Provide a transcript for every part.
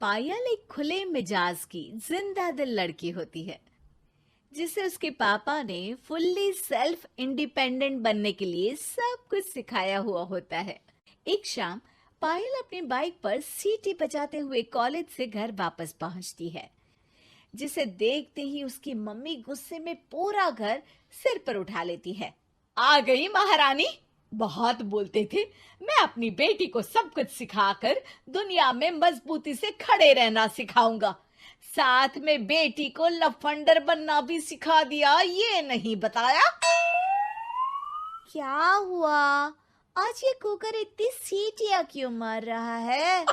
पायल एक खुले मिजाज की जिंदा दिल लड़की होती है जिसे उसके पापा ने फुल्ली सेल्फ इंडिपेंडेंट बनने के लिए सब कुछ सिखाया हुआ होता है। एक शाम पायल अपनी बाइक पर सीटी बजाते हुए कॉलेज से घर वापस पहुंचती है, जिसे देखते ही उसकी मम्मी गुस्से में पूरा घर सिर पर उठा लेती है। आ गई महारानी, बहुत बोलते थे मैं अपनी बेटी को सब कुछ सिखाकर दुनिया में मजबूती से खड़े रहना सिखाऊंगा, साथ में बेटी को लफंडर बनना भी सिखा दिया, ये नहीं बताया। क्या हुआ? आज ये कुकर इतनी सीटियां क्यों मार रहा है?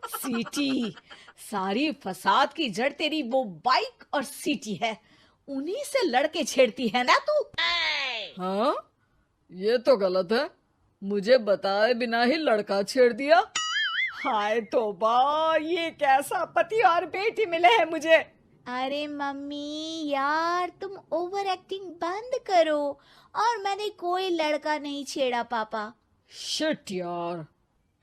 सीटी? सारी फसाद की जड़ तेरी वो बाइक और सीटी है, उन्हीं से लड़के छेड़ती है ना तू। हाँ, ये तो गलत है। मुझे बताए बिना ही लड़का छेड़ दिया। हाय तौबा, ये कैसा पति और बेटी मिले हैं मुझे। अरे मम्मी यार, तुम ओवर एक्टिंग बंद करो। और मैंने कोई लड़का नहीं छेड़ा पापा। शिट यार।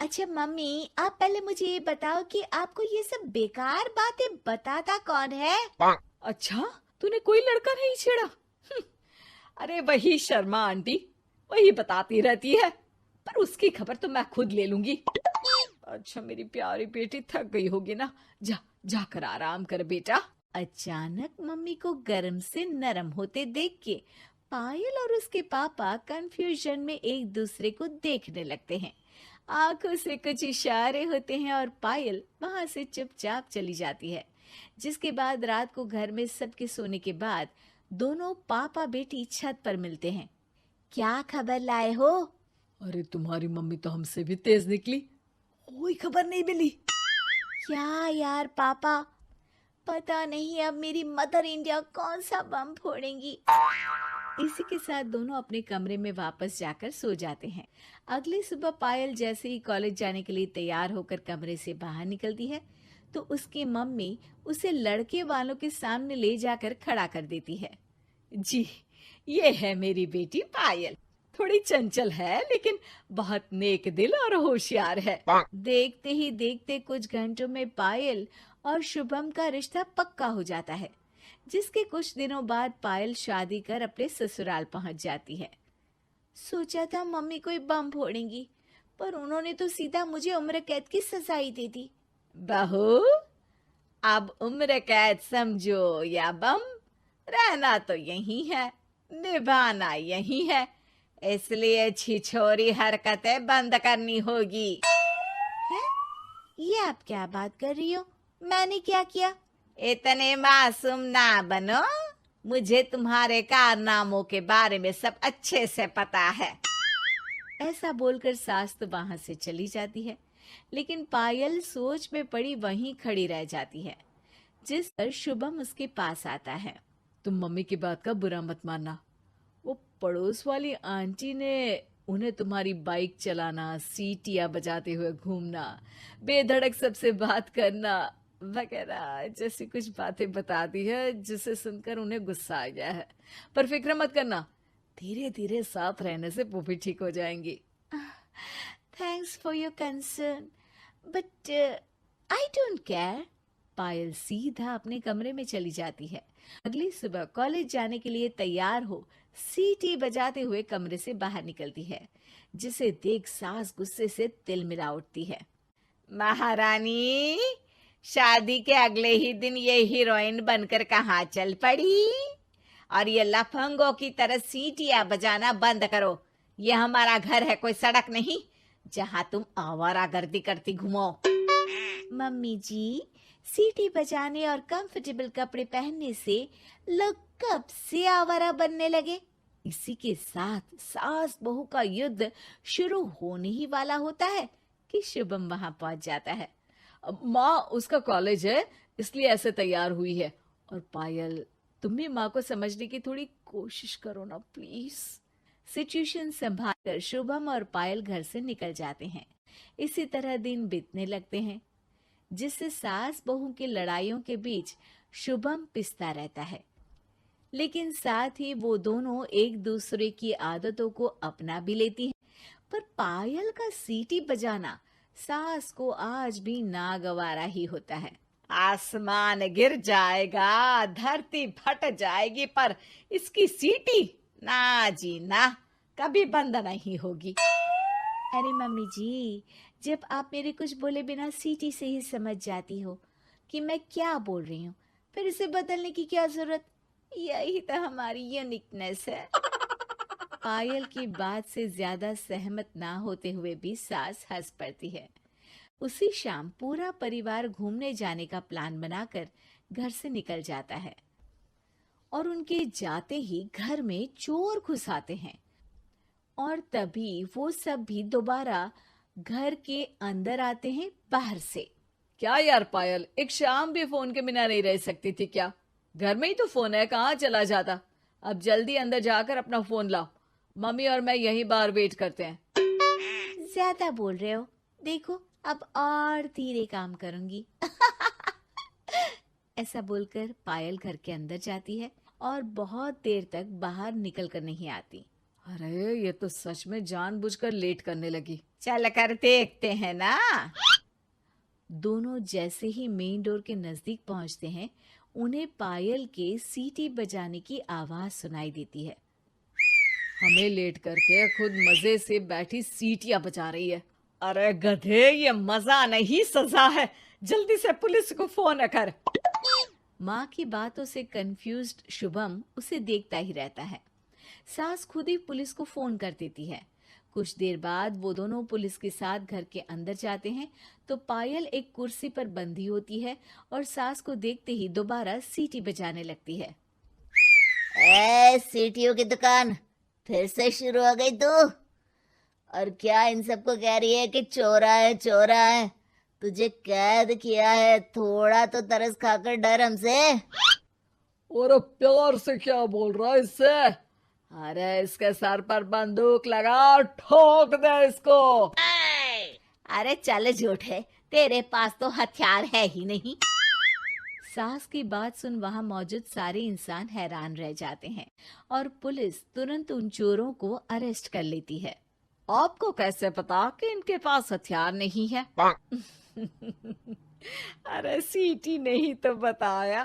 अच्छा मम्मी, आप पहले मुझे ये बताओ कि आपको ये सब बेकार बातें बताता कौन है? अच्छा, तूने कोई लड़का नहीं छेड़ा? अरे वही शर्मा आंटी, वही बताती रहती है, पर उसकी खबर तो मैं खुद ले लूंगी। अच्छा मेरी प्यारी बेटी, थक गई होगी ना, जा जाकर आराम कर बेटा। अचानक मम्मी को गर्म से नरम होते देख के पायल और उसके पापा कंफ्यूजन में एक दूसरे को देखने लगते हैं। आंखों से कुछ इशारे होते हैं और पायल वहां से चुपचाप चली जाती है। जिसके बाद रात को घर में सबके सोने के बाद दोनों पापा बेटी छत पर मिलते हैं। क्या खबर लाए हो? अरे तुम्हारी मम्मी तो हमसे भी तेज निकली, कोई खबर नहीं मिली। क्या यार पापा, पता नहीं अब मेरी मदर इंडिया कौन सा बम फोड़ेंगी। इसी के साथ दोनों अपने कमरे में वापस जाकर सो जाते हैं। अगली सुबह पायल जैसे ही कॉलेज जाने के लिए तैयार होकर कमरे से बाहर निकलती है तो उसकी मम्मी उसे लड़के वालों के सामने ले जाकर खड़ा कर देती है। जी, ये है मेरी बेटी पायल, थोड़ी चंचल है लेकिन बहुत नेक दिल और होशियार है। देखते ही देखते कुछ घंटों में पायल और शुभम का रिश्ता पक्का हो जाता है, जिसके कुछ दिनों बाद पायल शादी कर अपने ससुराल पहुंच जाती है। सोचा था मम्मी कोई बम फोड़ेंगी, पर उन्होंने तो सीधा मुझे उम्र कैद की सजा ही दे दी। बहू, अब उम्र कैद समझो या बम, रहना तो यही है, निभाना यही है, इसलिए छिछोरी हरकतें बंद करनी होगी। है? ये आप क्या बात कर रही हो? मैंने क्या किया? इतने मासूम ना बनो, मुझे तुम्हारे कारनामों के बारे में सब अच्छे से पता है। ऐसा बोलकर सास तो वहां से चली जाती है, लेकिन पायल सोच में पड़ी वहीं खड़ी रह जाती है। जिस पर शुभम उसके पास आता है। तुम मम्मी की बात का बुरा मत मानना। वो पड़ोस वाली आंटी ने उन्हें तुम्हारी बाइक चलाना, सीटियां बजाते हुए घूमना, बेधड़क सबसे बात करना वगैरह जैसी कुछ बातें बता दी है, जिसे सुनकर उन्हें गुस्सा आ गया है। पर फिक्र मत करना, धीरे धीरे साथ रहने से वो भी ठीक हो जाएंगी। Thanks for your concern, but I don't care. Payal सीधा अपने कमरे में चली जाती है। अगली सुबह कॉलेज जाने के लिए तैयार हो सीटी बजाते हुए कमरे से बाहर निकलती है, जिसे देख सास गुस्से से तिल मिला उठती है। महारानी, शादी के अगले ही दिन ये हीरोइन बनकर कहाँ चल पड़ी? और ये लफंगों की तरह सीटियां बजाना बंद करो। ये हमारा घर है, कोई सड़क नहीं जहाँ तुम आवारागर्दी करती घूमो। मम्मी जी, सीटी बजाने और कंफर्टेबल कपड़े पहनने से लोग कब से आवारा बनने लगे? इसी के साथ सास बहू का युद्ध शुरू होने ही वाला होता है कि शुभम वहां पहुंच जाता है। अब माँ, उसका कॉलेज है इसलिए ऐसे तैयार हुई है। और पायल, तुम भी माँ को समझने की थोड़ी कोशिश करो ना प्लीज। सिचुएशन संभालकर शुभम और पायल घर से निकल जाते हैं। इसी तरह दिन बीतने लगते हैं, जिससे सास बहू की लड़ाइयों के बीच शुभम पिसता रहता है, लेकिन साथ ही वो दोनों एक दूसरे की आदतों को अपना भी लेती हैं। पर पायल का सीटी बजाना सास को आज भी नागवारा ही होता है। आसमान गिर जाएगा, धरती फट जाएगी, पर इसकी सीटी ना जी ना, कभी बंद नहीं होगी। अरे मम्मी जी, जब आप मेरे कुछ बोले बिना सीटी से ही समझ जाती हो कि मैं क्या बोल रही हूँ, फिर इसे बदलने की क्या जरूरत? यही तो हमारी यूनिकनेस है। पायल की बात से ज्यादा सहमत ना होते हुए भी सास हंस पड़ती है। उसी शाम पूरा परिवार घूमने जाने का प्लान बनाकर घर से निकल जाता है और उनके जाते ही घर में चोर घुस आते हैं और तभी वो सब भी दोबारा घर के अंदर आते हैं बाहर से। क्या यार पायल, एक शाम भी फोन के बिना नहीं रह सकती थी क्या? घर में ही तो फोन है, कहाँ चला जाता? अब जल्दी अंदर जाकर अपना फोन लाओ, मम्मी और मैं यहीं बाहर वेट करते हैं। ज्यादा बोल रहे हो, देखो अब और धीरे काम करूंगी। ऐसा बोलकर पायल घर के अंदर जाती है और बहुत देर तक बाहर निकल कर नहीं आती। अरे ये तो सच में जानबूझकर लेट करने लगी। चल कर देखते हैं ना। दोनों जैसे ही मेन डोर के नजदीक पहुंचते हैं, उन्हें पायल के सीटी बजाने की आवाज सुनाई देती है। हमें लेट करके खुद मजे से बैठी सीटियां बजा रही है। अरे गधे, ये मजा नहीं सजा है, जल्दी से पुलिस को फोन कर। माँ की बातों से कंफ्यूज्ड शुभम उसे देखता ही रहता है। सास खुद ही पुलिस को फोन कर देती है। कुछ देर बाद वो दोनों पुलिस के साथ घर के अंदर जाते हैं तो पायल एक कुर्सी पर बंधी होती है और सास को देखते ही दोबारा सीटी बजाने लगती है। सीटियों की दुकान फिर से शुरू हो गई तू? और क्या इन सबको कह रही है कि चोरा है चोरा है? तुझे कैद किया है, थोड़ा तो तरस खाकर डर हमसे। और प्यार से क्या बोल रहा है इससे? अरे इसके सर पर बंदूक लगा, ठोक दे इसको। अरे चल झूठे, तेरे पास तो हथियार है ही नहीं। सास की बात सुन वहां मौजूद सारे इंसान हैरान रह जाते हैं और पुलिस तुरंत उन चोरों को अरेस्ट कर लेती है। आपको कैसे पता कि इनके पास हथियार नहीं है? अरे सीटी नहीं तो बताया।